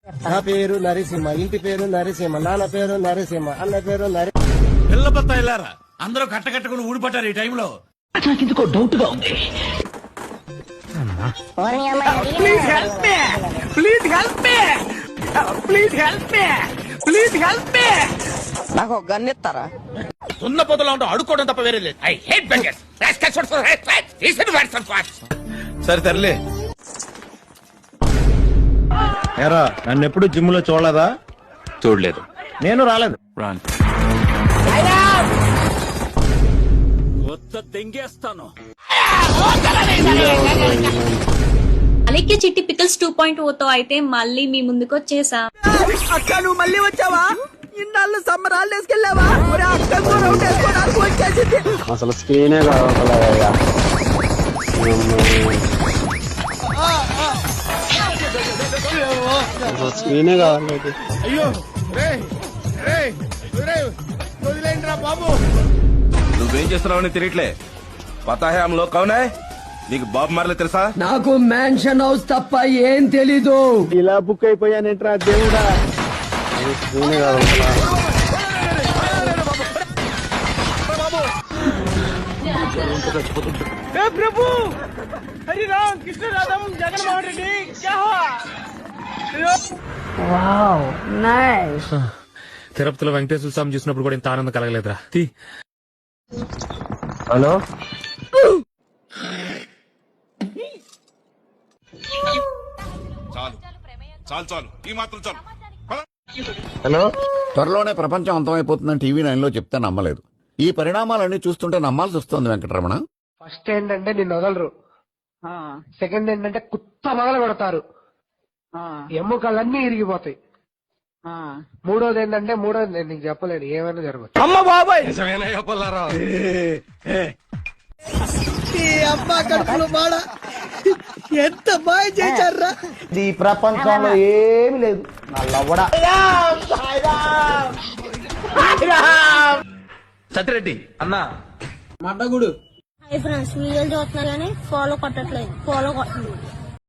నా పేరు నరసింహ, ఇంటి పేరు నరసింహ, నాన్న పేరు నరసింహ, అన్న పేరు పిల్ల బత్తాయిలారా అందరూ కట్టకట్టుకుని ఊడిపట్టారు ఈ టైంలో. నాకు ఇందుకో డౌట్ గా ఉంది. నాకు ఒక గన్ ఇస్తారా? సున్న పొదలో ఉంటూ అడుక్కోవడం తప్ప వేరే లేదు. I hate bangers. సరే తరలే. ఎరా నన్ను ఎప్పుడు జిమ్ లో చూడలేదా? చూడలేదు. నేను రాలేదు. రాన్ అలెక్య చిట్టి పికల్స్ 2.0తో అయితే మళ్ళీ మీ ముందుకు వచ్చేసా. అక్క నువ్వు మళ్ళీ వచ్చావా? ఇన్నాళ్ళు సమ్మర్ హాలిడేస్ కెళ్ళావా? అక్క కూడా రౌండ్ వేసుకోవడానికి వచ్చేసింది. అసలు స్క్రీనే కావాలయ్యా. స్క్రీనే కావాలి. అయ్యో వదిలేండిరా బాబు. నువ్వేం చేస్తున్నావని తెలియట్లే. పతా హై హమ్ లోగ్ కౌన్ హై? నీకు బాబు మార్లే తెలుసా? నాకు మ్యాన్షన్ హౌస్ తప్ప ఏం తెలీదు. ఇలా బుక్ అయిపోయానేంట్రా దేవుడా. స్క్రీనే కావాలన్నా. ప్రభు హరి రామ్ కృష్ణ రాధం జగన్మోహన్ రెడ్డి తిరుపతిలో వెంకటేశ్వర స్వామి చూసినప్పుడు కూడా ఇంత ఆనందం కలగలేదురా. హలో చాలు ఈ మాత్రం చాలు. హలో, త్వరలోనే ప్రపంచం అంతమైపోతుందని టీవీ 9 లో చెప్తే నమ్మలేదు. ఈ పరిణామాలన్నీ చూస్తుంటే నమ్మాల్సి వస్తుంది వెంకటరమణ. ఫస్ట్ ఏంటంటే నిన్ను వదలరు. సెకండ్ ఏంటంటే కుత్త మొదలు పెడతారు, ఎముకలన్నీ ఇరిగిపోతాయి. మూడోది ఏంటంటే నేను నీకు చెప్పలేను, ఏమైనా జరగచ్చు. అమ్మ బాబాయ్ అబ్బా కడుపులో బాడ ఎంత బాగా చేశారా. ఈ ప్రపంచంలో ఏమి లేదు. నల్లవడా సత్యరెడ్డి అన్నా మడ్డగుడు. హై ఫ్రెండ్స్, వీడియోలు చూస్తున్నా కానీ ఫాలో కొట్టట్లేదు. ఫాలో కొట్టండి.